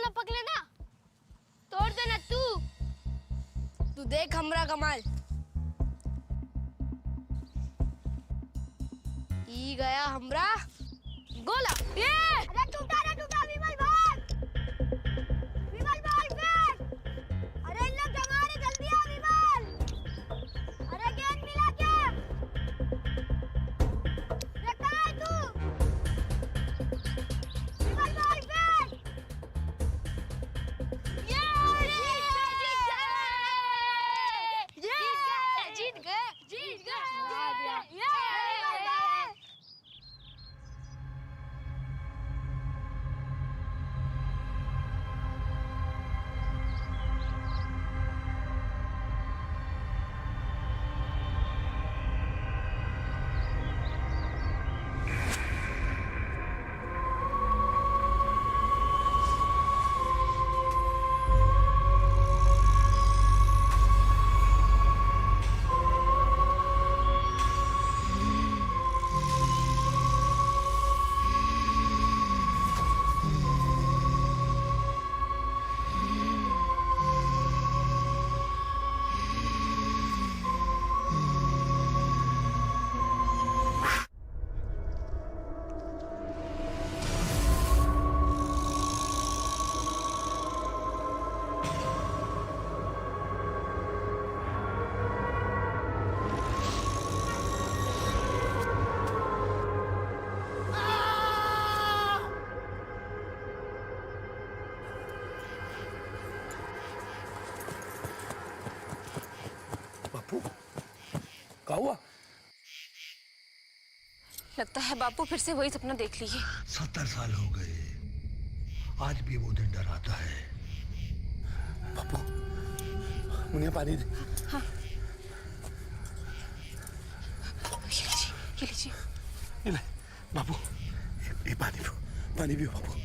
लपक लेना, तोड़ देना तू देख हमरा कमाल। ई गया हमरा गोला। ये अरे टूटा विमल भाग, विमल भाग देख। अरे इन लोग जमा रहे, जल्दी आ विमल। अरे गेंद मिला क्या? अरे कहाँ है तू? विमल भाग देख। ये जीत गए। क्या हुआ? लगता है बापू फिर से वही सपना देख लिए। 70 साल हो गए, आज भी वो दिन डराता है। बापू, मुझे पानी दे। हाँ। ये लीजिए। ये ले, बापू, ये पानी पियो, पानी पियो बापू।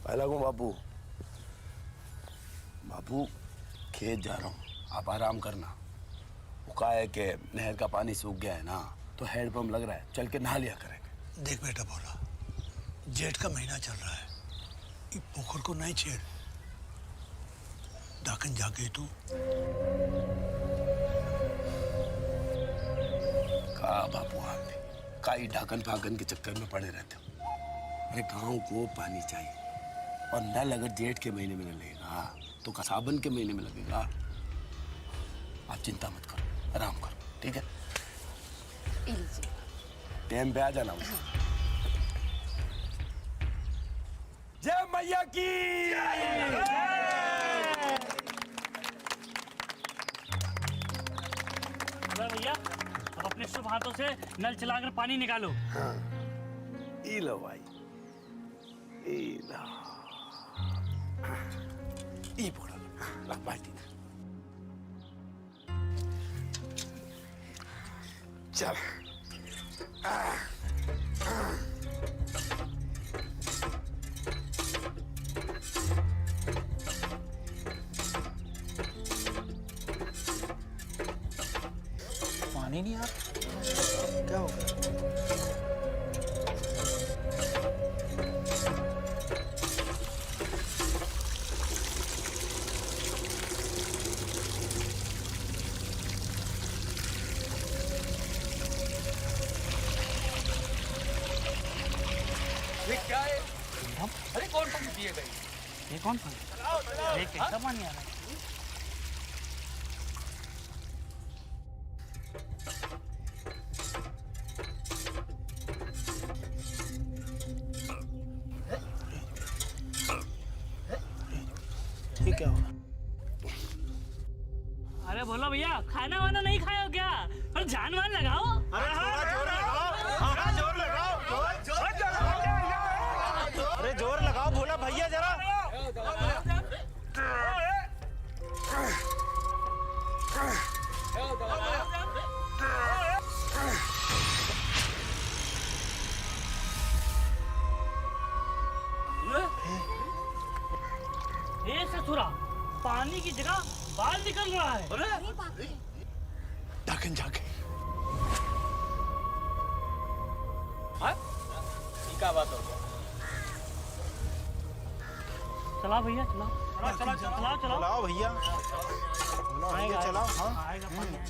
पहला को बापू खेत जा रहा हूँ, आप आराम करना। वो कहा है कि नहर का पानी सूख गया है ना, तो हैंडपंप लग रहा है, चल के नहा लिया करेंगे। देख बेटा बोला, जेठ का महीना चल रहा है, ये पोखर को नहीं छेड़। डाकन जाके तू कहा बापू, आप भी काई ढाकन फाकन के चक्कर में पड़े रहते हो। अरे गाँव को पानी चाहिए, और नल अगर जेठ के महीने में न लगेगा तो सावन के महीने में लगेगा। आप चिंता मत करो, आराम करो, ठीक है? टाइम पे आ जाना। जय मैया की। भैया, अब अपने शुभ हाथों से नल चलाकर पानी निकालो। हाँ, ई लो भाई, ई लो। ई बोलो, ला बाल्टी। चल। पानी नहीं आ रहा, क्या हो गया? क्या है? अरे कौन सा दिए गए? ये कौन सा? देख कैसा पानी आ रहा है। ये क्या हो रहा? अरे अरे बोलो भैया, खाना वाना नहीं खाए हो क्या? और जान वान लगाओ। अरे थोड़ा जोर लगाओ, थोड़ा जोर लगाओ, अरे जोर लगाओ, बोला भैया जरा। ये ससुरा, पानी की जगह बाल निकल रहा है। ढक्कन जाके क्या बात हो गया? चलाओ भैया, चलाओ चलाओ चलाओ चलाओ चलाओ भैया, आएगा, चलाओ। हाँ आएगा पानी आएगा।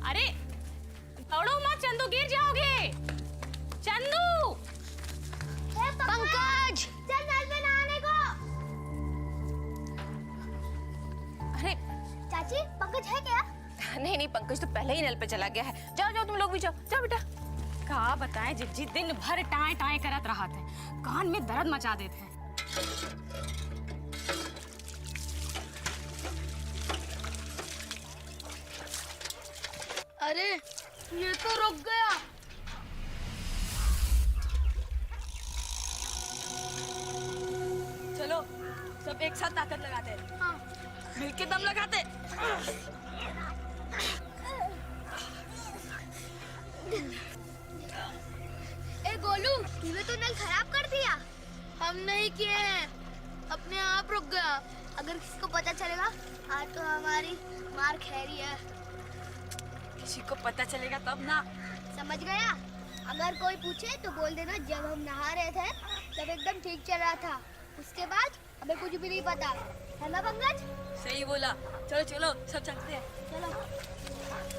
अरे दौड़ो मत चंदू, गिर जाओगे। चंदू, पंकज चल नल पे नहाने को। अरे चाची पंकज है क्या? नहीं नहीं, पंकज तो पहले ही नल पे चला गया है। जाओ जाओ, तुम लोग भी जाओ, जाओ बेटा। कहा बताएं जिज्जी, दिन भर टाए टाए करत रहा थे, कान में दर्द मचा देते हैं। अरे ये तो रुक गया। चलो सब एक साथ ताकत लगाते हैं। हाँ। मिलके दम लगाते। ए गोलू, तूने तो नल खराब कर दिया। हम नहीं किए हैं, अपने आप रुक गया। अगर किसी को पता चलेगा आज तो हमारी मार खैरी है। किसी को पता चलेगा तब ना। समझ गया? अगर कोई पूछे तो बोल देना जब हम नहा रहे थे तब एकदम ठीक चल रहा था, उसके बाद हमें कुछ भी नहीं पता। है ना पंकज? सही बोला। चलो चलो सब चलते हैं। चलो।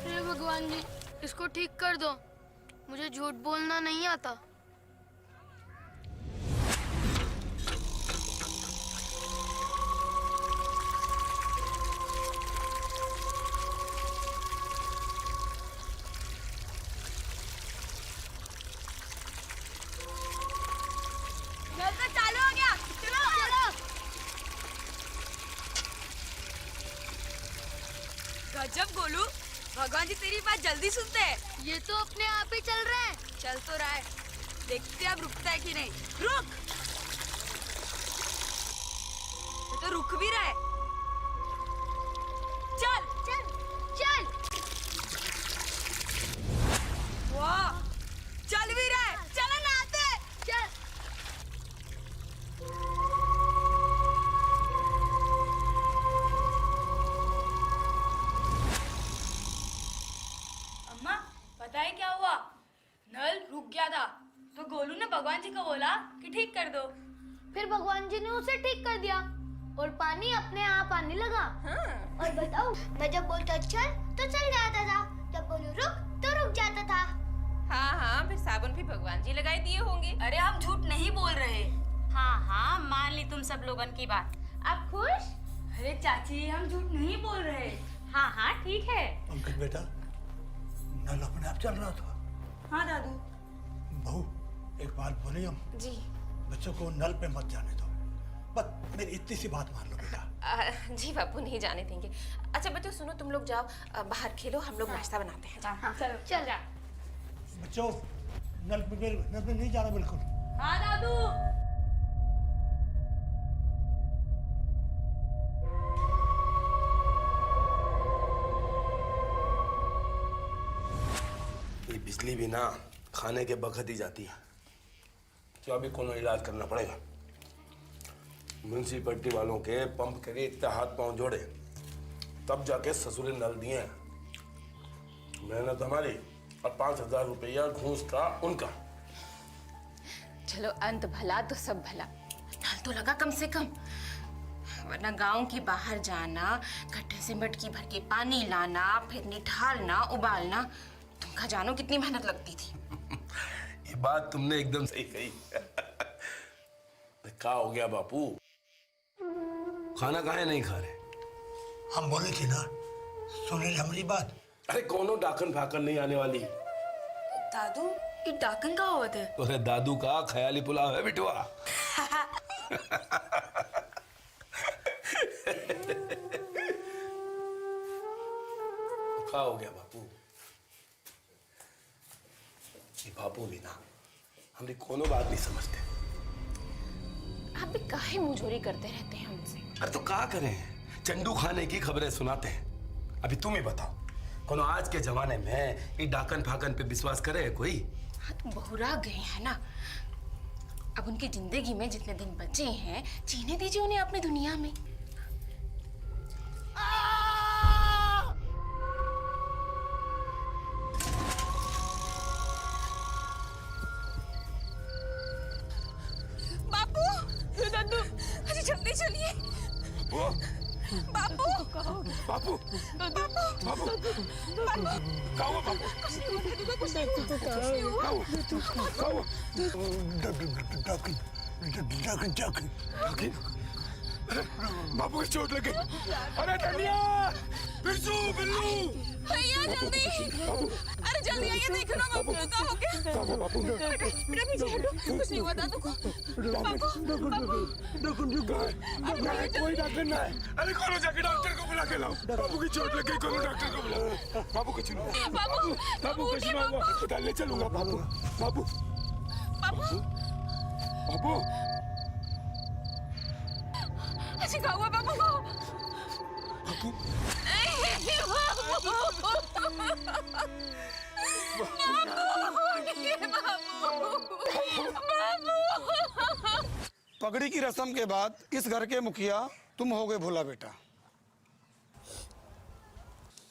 हे भगवान जी, इसको ठीक कर दो, मुझे झूठ बोलना नहीं आता। नल तो चालू हो गया, चलो चलो। गजब गोलू, भगवान जी तेरी बात जल्दी सुनते हैं। ये तो अपने आप ही चल रहा है। चल तो रहा है, देखते हैं अब रुकता है कि नहीं। रुक, ये तो रुक भी रहा है। चल चल चल। वाह, चल भी रहा है। चलो नहाते हैं। चल। अम्मा, पता है क्या हुआ? नल रुक गया था तो गोलू ने भगवान जी को बोला कि ठीक कर दो। फिर भगवान जी ने उसे ठीक कर दिया और पानी अपने आप आने लगा। और बताओ, मैं जब बोलता चल तो चल जाता था, जब बोलूं रुक तो रुक जाता था। हाँ हाँ, फिर साबुन भी भगवान जी लगाए दिए होंगे। अरे हम झूठ नहीं बोल रहे। हाँ हाँ, मान ली तुम सब लोगन की बात। आप खुश? अरे चाची, हम झूठ नहीं बोल रहे। हाँ हाँ ठीक है। पंकज बेटा, नल अपने आप चल रहा था। हाँ दादू। बहू, एक बात बोली, हम जी बच्चों को नल पे मत जाने दो। बस मेरी इतनी सी बात मान लो बेटा। जी बापू नहीं जाने देंगे। अच्छा बच्चों सुनो, तुम लोग जाओ बाहर खेलो, हम लोग नाश्ता बनाते हैं। हाँ, चलो चल जा। बच्चों, नल पे नहीं जाना बिल्कुल। हाँ दादू। ये बिजली भी ना खाने के बखत ही जाती है, तो अभी कोनो इलाज करना पड़ेगा। म्यूनसिपलिटी वालों के पंप के इतने हाथ पांव जोड़े तब जाके ससुरे नल दिए हैं। मेहनत हमारी और 5,000 रुपया घूस का उनका। चलो अंत भला तो सब भला। नल नल तो लगा कम से कम, वरना गांव के बाहर जाना, गड्ढे से मटकी भर के पानी लाना, फिर निठारना, उबालना, तुम का जानो कितनी मेहनत लगती थी। ये बात तुमने एकदम सही कही। क्या हो गया बापू, खाना काहे नहीं खा रहे? हम बोले थे ना, सुने हमारी बात। अरे कोनो डाकन फाकन नहीं आने वाली। दादू ये डाकन का होत है? अरे दादू का ख्याली पुलाव है बिटवा। क्या हो गया बापू? ये बापू भी ना हमने कोनो बात नहीं समझते। आप भी काहे मुंहजोरी करते रहते हैं उनसे? अरे तो क्या करें, चंडू खाने की खबरें सुनाते हैं। अभी तुम ही बताओ, कोनो आज के जमाने में ये डाकन फाकन पे विश्वास करे कोई? हाँ तो बहुरा गए हैं ना, अब उनकी जिंदगी में जितने दिन बचे हैं जीने दीजिए उन्हें अपनी दुनिया में। बापू, दादू, अरे जल्दी चलिए। बापू, बापू, बापू, क्या हुआ बापू? कुछ नहीं हुआ। बापू की चोट लगी। अरे धनिया, बिरजू, बिल्लू, भैया जल्दी, अरे जल्दी आइए, देखो ना बापू क्या हो गया। बापू बेटा पीछे हटो, कुछ नहीं हुआ दादू को। कोई डॉक्टर ना है। अरे कौन जाके डॉक्टर को बुला के लाओ। बापू की चोट लगी, कौन डॉक्टर को बुला। बापू कुछ नहीं हुआ। बापू कुछ नहीं हुआ। अस्पताल ले चलूंगा बापू। बापू, बापू, अच्छा क्या हुआ बापू को? बापू, पगड़ी की रस्म के बाद इस घर के मुखिया तुम हो गए भोला बेटा।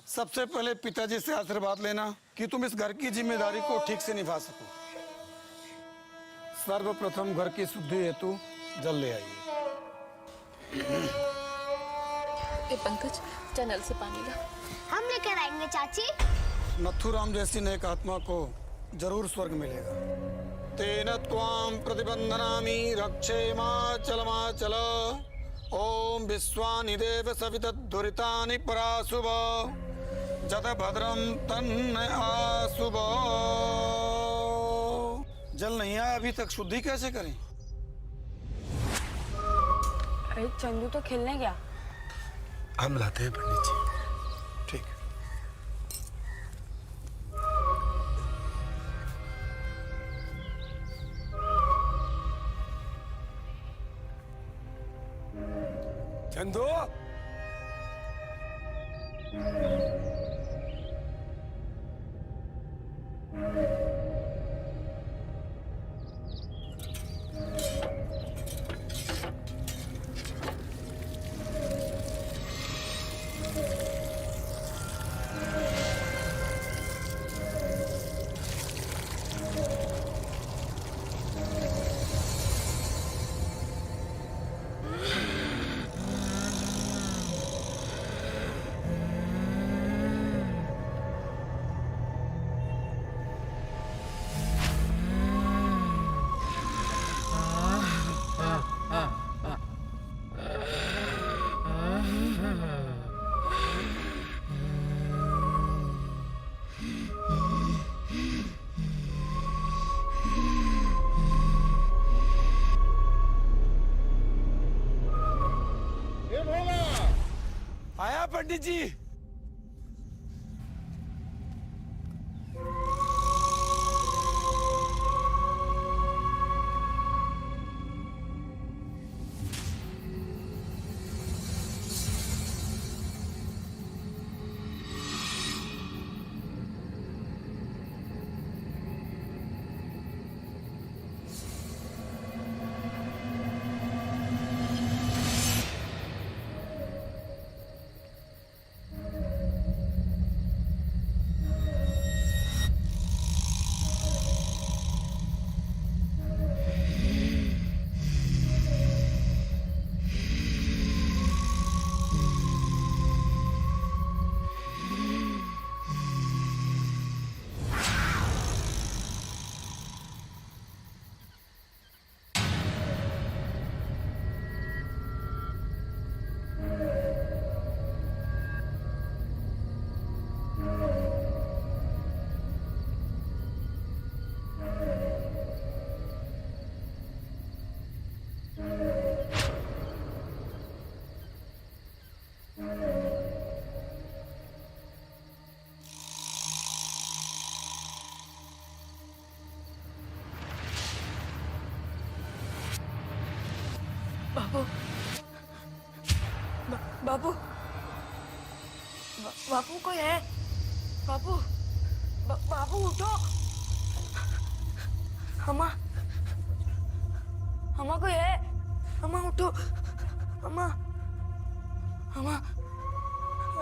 सबसे पहले पिताजी से आशीर्वाद लेना कि तुम इस घर की जिम्मेदारी को ठीक से निभा सको। सर्वप्रथम घर की शुद्धि हेतु जल ले आइए। पंकज, नल से पानी ला। हम लेकर आएंगे चाची। नथुराम जैसी नेक आत्मा को जरूर स्वर्ग मिलेगा। तेन त्वाम प्रतिबंधनामि रक्षेमाचलमाचल। ओम विश्वानि देव सवितद्धुरितानि पराशुभ। जत भद्रम तन्न आशुभ। जल नहीं आया अभी तक, शुद्धि कैसे करें? अरे चंदू तो खेलने गया। हम लाते हैं पंडित जी। ठीक। चंदू, आया पंडित जी। बाबू बाबू बाबू कोई है? बाबू बाबू उठो। अम्मा अम्मा कोई है? अम्मा उठो। अम्मा अम्मा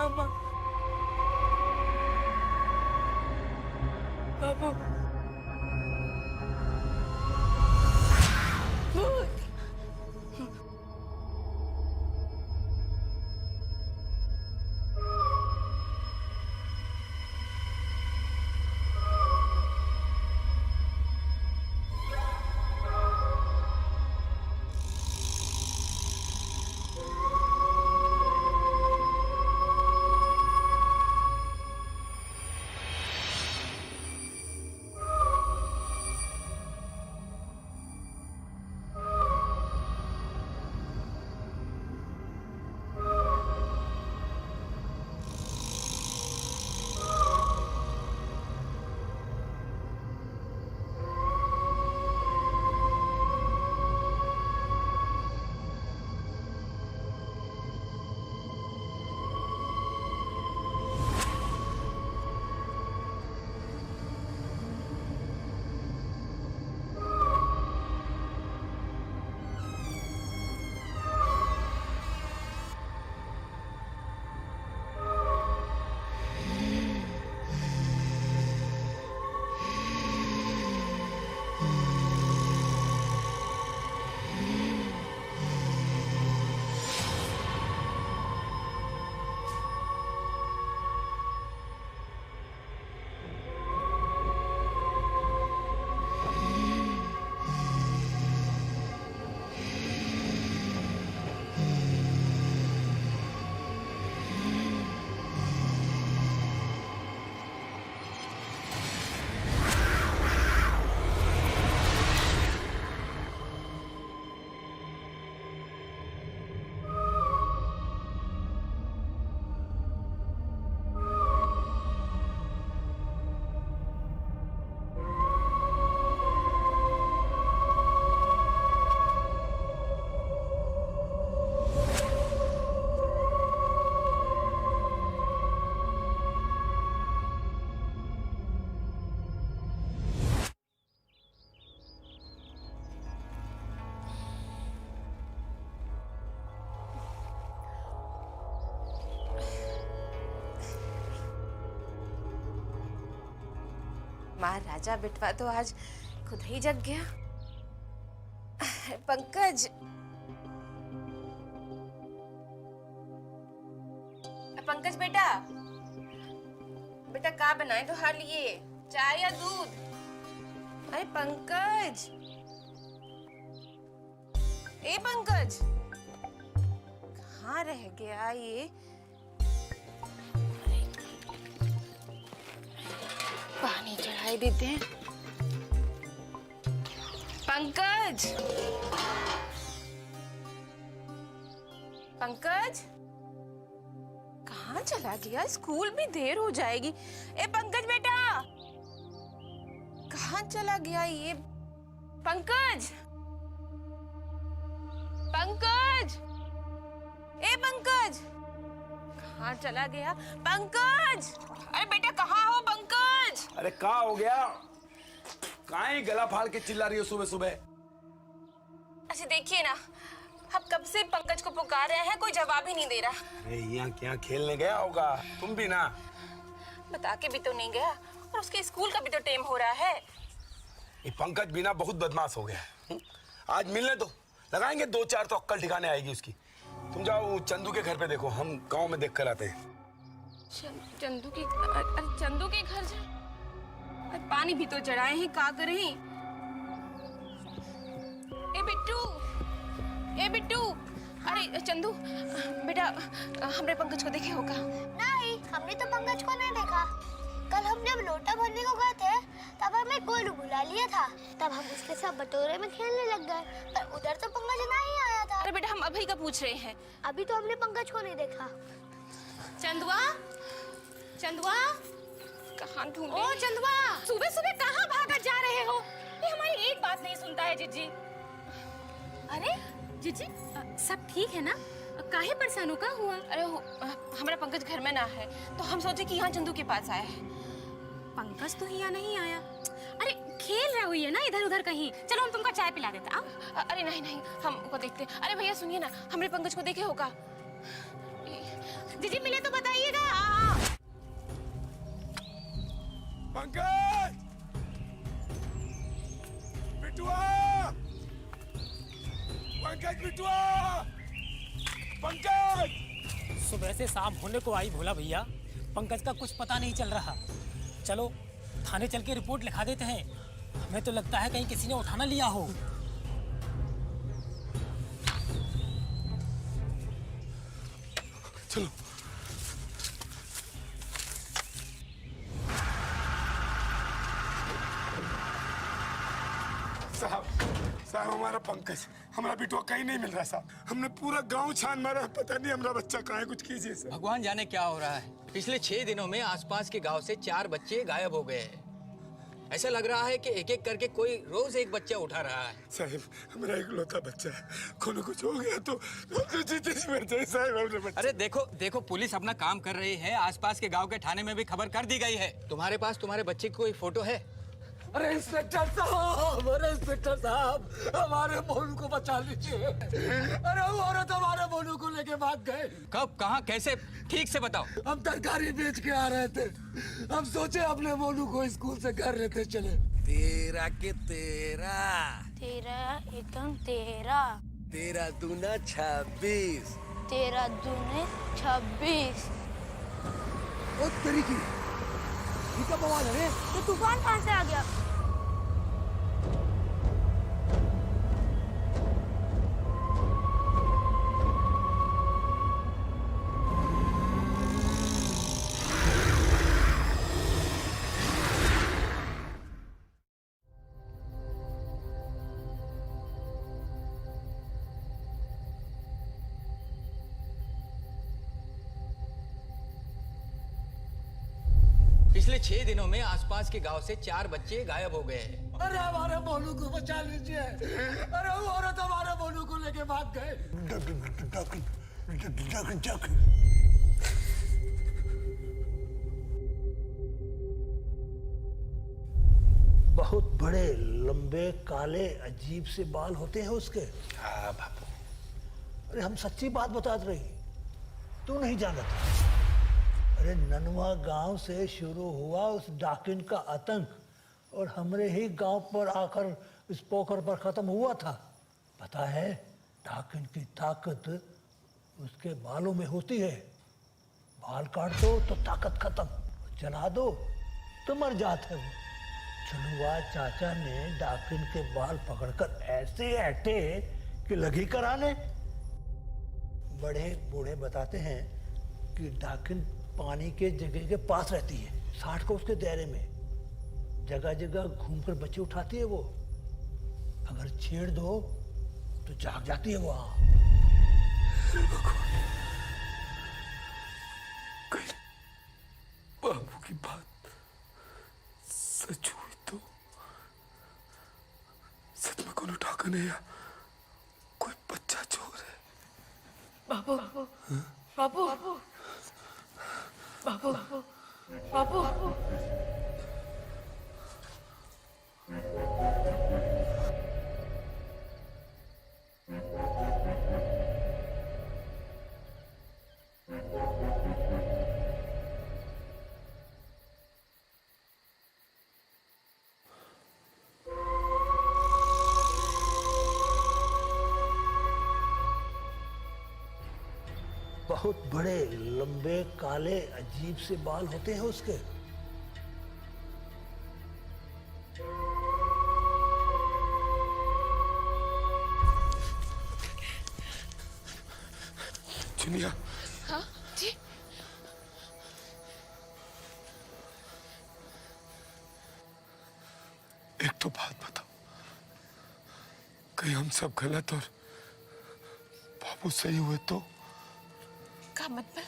अम्मा बाबू महाराजा बिटवा तो आज खुद ही जग गया। पंकज पंकज बेटा बेटा का बनाए तो हाल ये चाय या दूध? अरे पंकज ए पंकज कहाँ रह गया ये? पानी चढ़ाई देते हैं। पंकज पंकज कहाँ चला गया? स्कूल भी देर हो जाएगी। ए पंकज बेटा कहाँ चला गया ये? पंकज पंकज ए पंकज कहाँ चला गया? पंकज अरे बेटा कहाँ हो पंकज? अरे कहाँ हो गया? कहाँ ही गला फाड़ के चिल्ला रही हो सुबह सुबह? अच्छा देखिए ना, हम कब से पंकज को पुकार रहे हैं, कोई जवाब ही नहीं दे रहा। अरे यहाँ क्या खेलने गया होगा? तुम भी ना बता के भी तो नहीं गया, और उसके स्कूल का भी तो टाइम हो रहा है। ये पंकज भी ना बहुत बदमाश हो गया। आज मिलने दो, लगाएंगे 2-4 तो अक्कल ठिकाने आएगी उसकी। तुम जाओ चंदू के घर पे देखो, हम गांव में देख कर आते हैं। चंदू के चंदू के घर जाए? पानी भी तो चढ़ाए हैं, क्या करें? ए बिट्टू अरे चंदू बेटा हमने पंकज को देखे होगा? नहीं, हमने तो पंकज को नहीं देखा। कल हम जब लोटा भरने को गए थे तब हमें गोलू बुला लिया था, तब हम उसके साथ बटोरे में खेलने लग गए, पर उधर तो पंकज नहीं आया था। अरे बेटा हम अभी का पूछ रहे हैं। अभी तो हमने पंकज को नहीं देखा। चंदुआ चंदुआ कहाँ ढूंढे? ओ चंदुआ, सुबह सुबह कहाँ भागकर जा रहे हो? ये हमारी एक बात नहीं सुनता है जिज्जी। अरे जीजी सब ठीक है ना? काहे परेशान हो, का हुआ? अरे हमारा पंकज घर में ना है तो हम सोचे कि यहाँ चंदू के पास आया है। पंकज तो यहाँ नहीं आया। अरे खेल रहा हुई है ना इधर उधर कहीं। चलो हम तुमको चाय पिला देते। आओ। अरे नहीं नहीं, हमको देखते। अरे भैया सुनिए ना, हमने पंकज को देखे होगा। जीजी मिले तो बताइएगा। पंकज, बिटुआ, पंकज बिटुआ, पंकज। सुबह से शाम होने को आई भोला भैया, पंकज का कुछ पता नहीं चल रहा। चलो थाने चल के रिपोर्ट लिखा देते हैं। हमें तो लगता है कहीं किसी ने उठाना लिया हो। चलो। साहब हमारा पंकज, हमारा बिटुआ कहीं नहीं मिल रहा साहब। हमने पूरा गांव छान मारा, पता नहीं हमारा बच्चा कहाँ है, कुछ कीजिए सर। भगवान जाने क्या हो रहा है। पिछले 6 दिनों में आसपास के गांव से 4 बच्चे गायब हो गए हैं। ऐसा लग रहा है कि एक एक करके कोई रोज एक बच्चा उठा रहा है। साहब मेरा इकलौता बच्चा है, कोनो कुछ हो गया तो साहब। अरे देखो पुलिस अपना काम कर रही है। आसपास के गांव के थाने में भी खबर कर दी गई है। तुम्हारे पास तुम्हारे बच्चे की कोई फोटो है? अरे इंस्पेक्टर साहब, हमारे मोनू को बचा लीजिए। अरे वो औरत हमारे मोनू को लेके भाग गए। कब, कहाँ, कैसे, ठीक से बताओ। हम तरकारी बेच के आ रहे थे, हम सोचे अपने मोनू को स्कूल से घर लेते चले। 13 के 13, 13 एकम 13, 13 दूना 26, 13 दूने 26। ओ तरीकी, ये क्या बवाल है रे? ये तूफान कहाँ से आ गया? पिछले 6 दिनों में आसपास के गांव से 4 बच्चे गायब हो गए हैं। अरे हमारे मोनू को बचा लीजिए। अरे वो औरत हमारे मोनू को लेके भाग गए। बहुत बड़े लंबे काले अजीब से बाल होते हैं उसके। हाँ बापू। अरे हम सच्ची बात बता रही, तू नहीं जानता। अरे ननवा गांव से शुरू हुआ उस डाकिन का आतंक और हमरे ही गांव पर आकर इस पोखर पर खत्म हुआ था। पता है, डाकिन की ताकत उसके बालों में होती है। बाल काट दो तो ताकत खत्म, जला दो तो मर जाता है वो। चलुआ चाचा ने डाकिन के बाल पकड़कर ऐसे ऐटे कि लगी कराने। बड़े बूढ़े बताते हैं कि डाकिन पानी के जगह के पास रहती है, 60 को उसके दायरे में। जगह जगह घूमकर बच्चे उठाती है वो। अगर छेड़ दो तो जाग जाती है वहां। बाबू की बात सच हुई तो सच में कौन उठाकर नहीं या कोई बच्चा चोर है। बाबू बाबू बाबू बाबू बाबू। बहुत बड़े लंबे काले अजीब से बाल होते हैं उसके। चुनिया। हाँ जी। एक तो बात बताओ, कहीं हम सब गलत और बाबू सही हुए तो? का मतलब?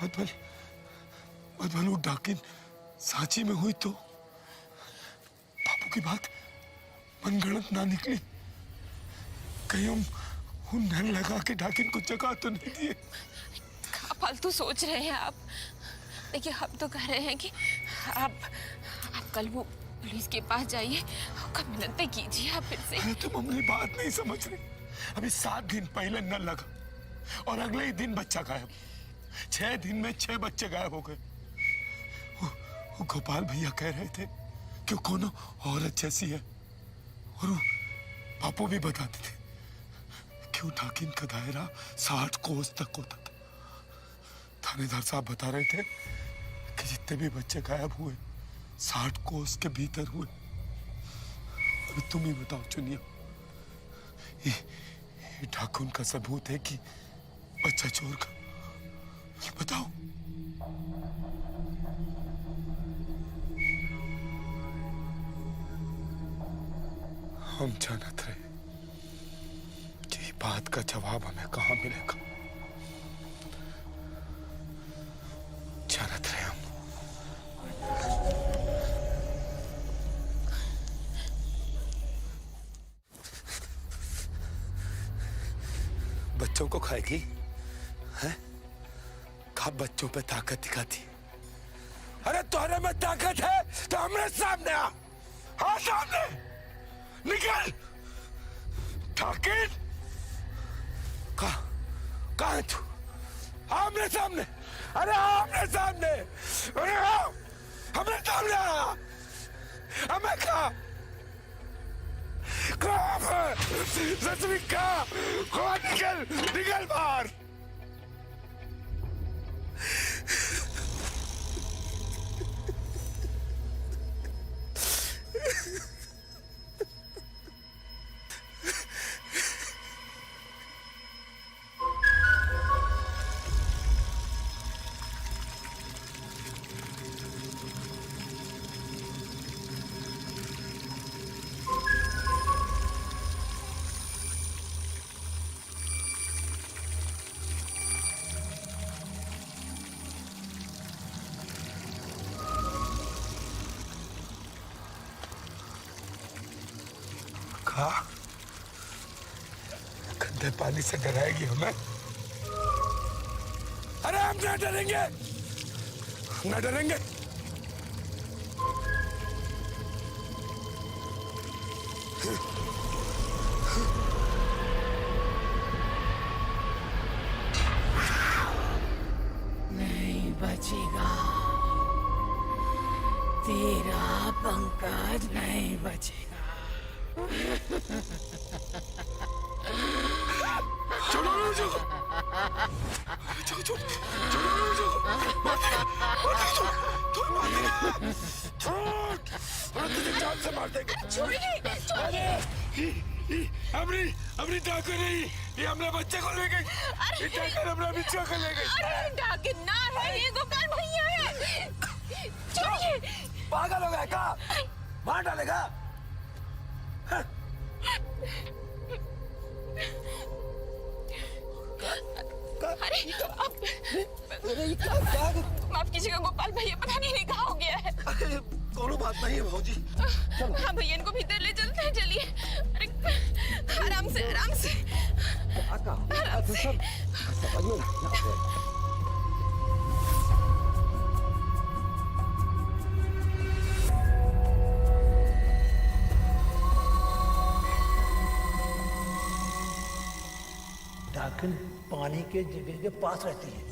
मतलब वो डाकिन सांची में हुई तो बाबू की बात मनगढ़ंत ना निकली। कहीं हम नल लगा के ढाकिन को जगह तो नहीं दिए? क्या फालतू सोच रहे हैं आप? देखिए हम तो कह रहे हैं कि आप कल वो पुलिस के पास जाइए, मिन्नतें कीजिए आप फिर से। अरे तुम अपनी बात नहीं समझ रही। अभी 7 दिन पहले नल लगा और अगले ही दिन बच्चा गायब। 6 दिन में 6 बच्चे गायब हो गए। वो गोपाल भैया कह रहे थे कि कोनो औरत जैसी है, और वो पापू भी बताते थे कि ढाकिन का दायरा 60 कोस तक होता था। थानेदार साहब बता रहे थे कि जितने भी बच्चे गायब हुए 60 कोस के भीतर हुए। अभी तुम ही बताओ चुनिया, ये ढाकुन का सबूत है कि बच्चा चोर का? बताओ। हम जानत रहे कि बात का जवाब हमें कहाँ मिलेगा। जानत रहे हम। बच्चों को खाएगी हैं? कहा बच्चों पे ताकत दिखाती। अरे तुम्हारे में ताकत है तो हमरे सामने आ। हाँ सामने निकल। ठाकिर कहा है तू? आमने सामने। अरे आमने सामने। अरे हमने सामने आ। हमें कहा ससुरी कहा निकल बाहर। गंदे पानी से डराएगी हमें? अरे हम न डरेंगे, न डरेंगे। नहीं बचेगा तेरा पंकज, नहीं बचेगा। जान से मार देंगे। हमने डाकू नहीं, ये हमने बच्चे को ले गई। ये डाकर हमने बच्चे को ले गई। अरे डाकिन ना है, ये गोपाल भैया है। छोड़िए। पागल हो गया क्या? मार डालेगा? अरे माफ कीजिएगा गोपाल भैया, पता नहीं कहाँ हो गया है। अरे कोनो बात नहीं है भाजी। हाँ भैया इनको भीतर ले चलते हैं, चलिए। अरे आराम से आराम से आराम से। ढाकिन पानी के जगह के पास रहती है।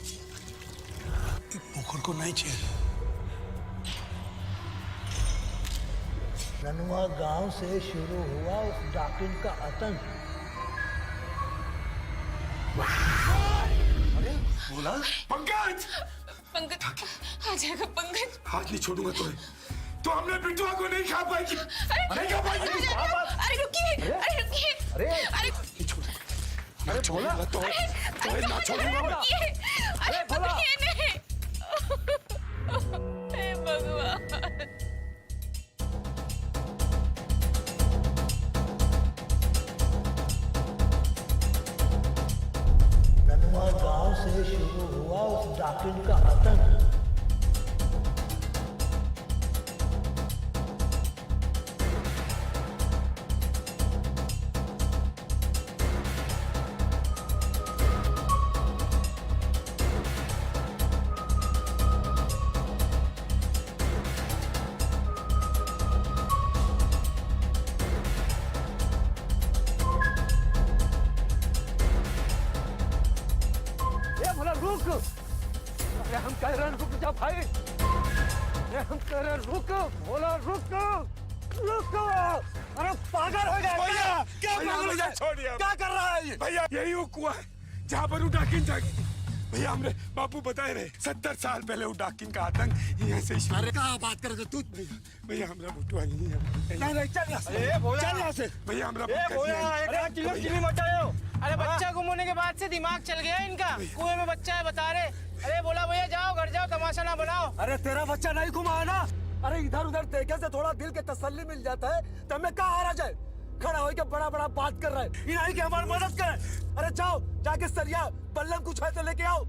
पोखर को नहीं छेड़। ननुआ गांव से शुरू हुआ उस डाकिन का आतंक। अरे बोला पंकज। पंकज आ जाएगा पंकज। हाथ नहीं छोड़ूंगा तुम्हें। तो हमने बिटुआ को नहीं खा पाएगी। नहीं खा पाएगी। अरे रुकिए, अरे रुकिए। अरे अरे बोला तो ना छोड़ूंगा। अरे बोला नहीं। हे भगवान। ननुआ गांव से शुरू हुआ उस डाकिन का आतंक। कायरन रुक जा भाई। हम कह रहे रुक, बोला रुक, रुक। अरे पागल हो गया भैया क्या पागल हो जाए? छोड़िए। क्या कर रहा है ये? भैया यही वो कुआं है जहाँ पर वो डाकिन जागी थी। भैया हमने बापू बताए रहे 70 साल पहले वो डाकिन का आतंक यहाँ से शुरू। अरे कहाँ बात कर रहे तू? भैया हमरा बुटुआ नहीं है। नहीं चल यहाँ से। चल यहाँ से। भैया हमरा चिल्ली मचाओ। अरे बच्चा गुम होने के बाद से दिमाग चल गया इनका। कुएं में बच्चा है बता रहे। अरे बोला भैया जाओ घर जाओ, तमाशा ना बनाओ। अरे तेरा बच्चा नहीं घुमा है ना? अरे इधर उधर देखे से थोड़ा दिल के तसल्ली मिल जाता है। तो हमें कहाँ हारा जाए? खड़ा होकर बड़ा बड़ा बात कर रहा है। इन्हीं की हमारी मदद करे। अरे जाओ जाके सरिया बल्लम कुछ है तो लेके आओ।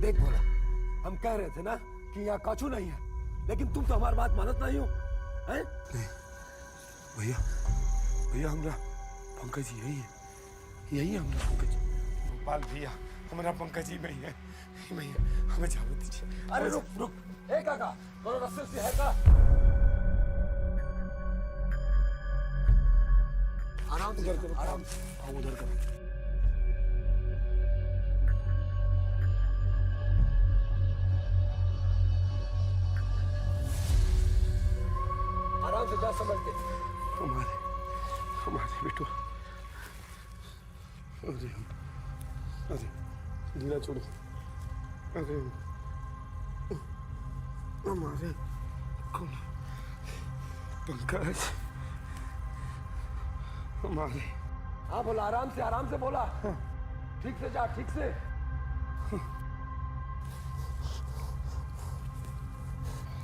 देख बोला, हम कह रहे थे ना कि यहाँ कछु नहीं है, लेकिन तुम तो हमारी बात मानत नहीं हो, हैं? नहीं भैया, भैया हमरा पंकज जी यही है, यही हमरा पंकज। गोपाल भैया हमारा पंकज जी में ही है, हमें जाने दीजिए। अरे रुक रुक, ए काका, कोनो रस्ते से है का? आराम से करो, आराम से। हाँ उधर करो। आराम से जा संभल के। हमारे बेटो, अरे ढीला छोड़ो। अरे हमारे पंकज, हमारे। हाँ बोला, आराम से बोला। ठीक से जा, ठीक से।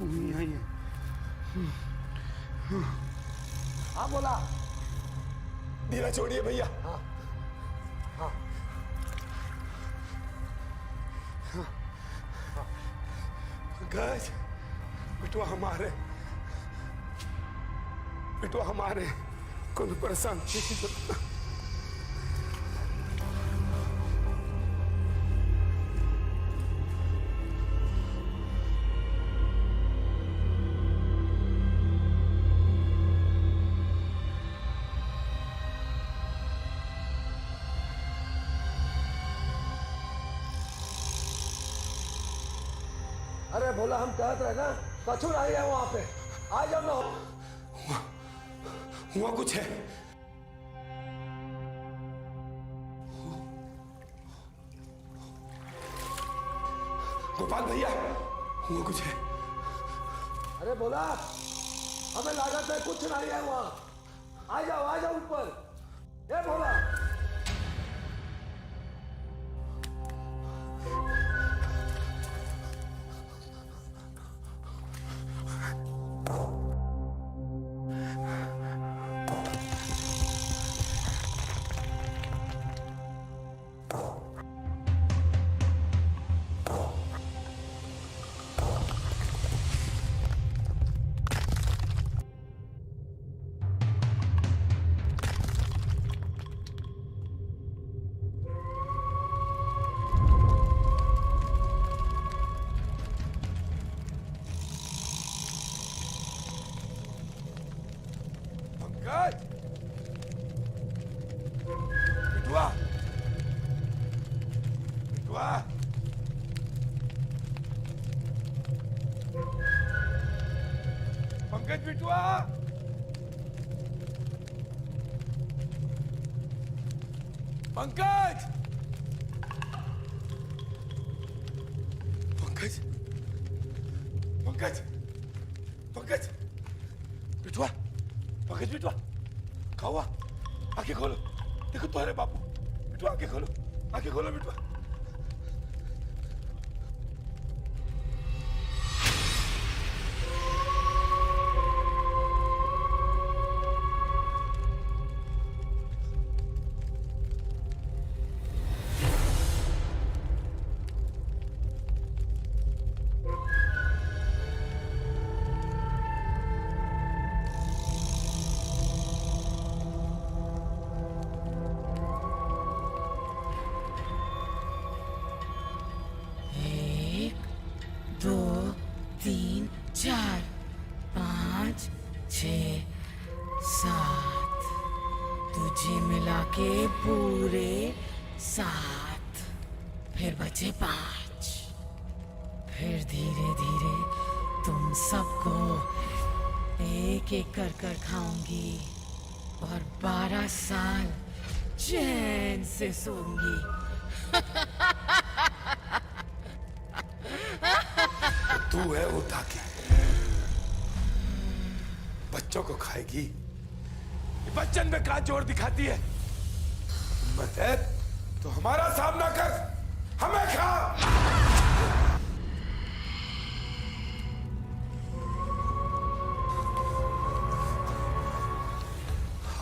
यही है। हाँ बोला। ढीला छोड़िए भैया। हाँ हाँ पंकज, बेटो हमारे कौन परेशान किसी को। अरे बोला, हम कहते रहे ना कछु नहीं है वहां पे। आ जाओ ना। हुआ कुछ है। गोपाल भैया हुआ कुछ है। अरे बोला, हमें लागत है कुछ नहीं है वहां। आ जाओ ऊपर। ये बोला। पंकज बिटुआ, पंकज, पंकज, पंकज, पंकज बिटुआ, पंकज बिटुआ, क्या हुआ? आंखें खोलो, देखो तुम्हारे बापू। बिटुआ आंखें खोलो बिटुआ। पूरे 7, फिर बचे 5। फिर धीरे धीरे तुम सबको एक एक कर कर खाऊंगी और 12 साल चैन से सोऊंगी। तू है वो डाकी, बच्चों को खाएगी। ये बच्चन में कहां जोर दिखाती है? हिम्मत है तो हमारा सामना कर, हमें खा।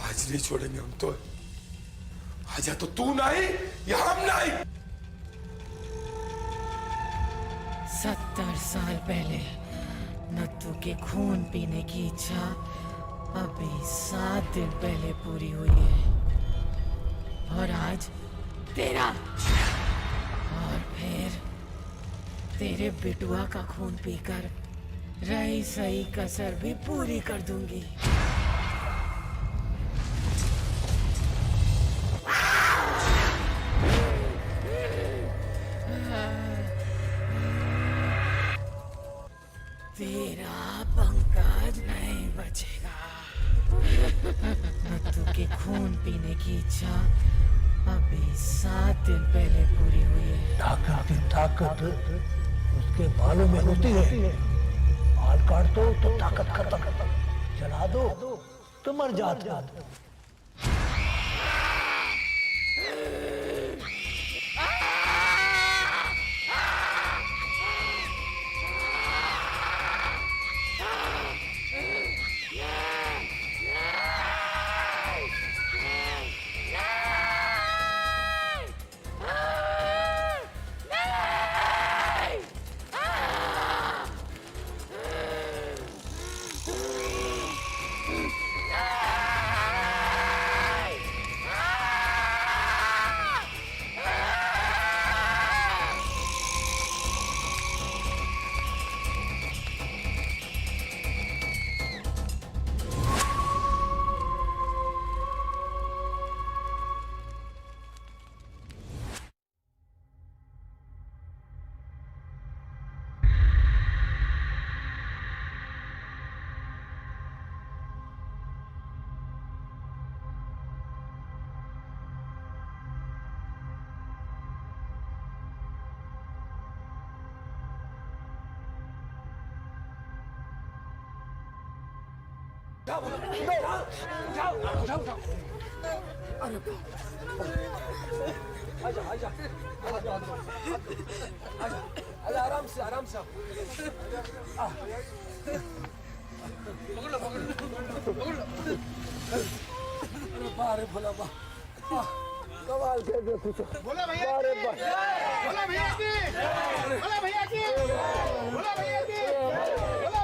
आज नहीं छोड़ेंगे हम तो। आजा तो तू नहीं या हम नहीं। 70 साल पहले नत्थू के खून पीने की इच्छा अभी 7 दिन पहले पूरी हुई है, और आज तेरा, और फिर तेरे बिटुआ का खून पीकर रही सही कसर भी पूरी कर दूंगी। तेरा पंकज नहीं बचेगा। नत्थू के खून पीने की इच्छा अभी 7 दिन पहले पूरी हुई है। ताकत की ताकत उसके बालों में होती है। बाल काट दो तो ताकत खत्म, जला दो तो मर जाता। आराम से आराम से। अरे बारे भोला बा, कमाल के देखो। बोला भैया की, बोला भैया की, बोला भैया की, बोला भैया की, बोला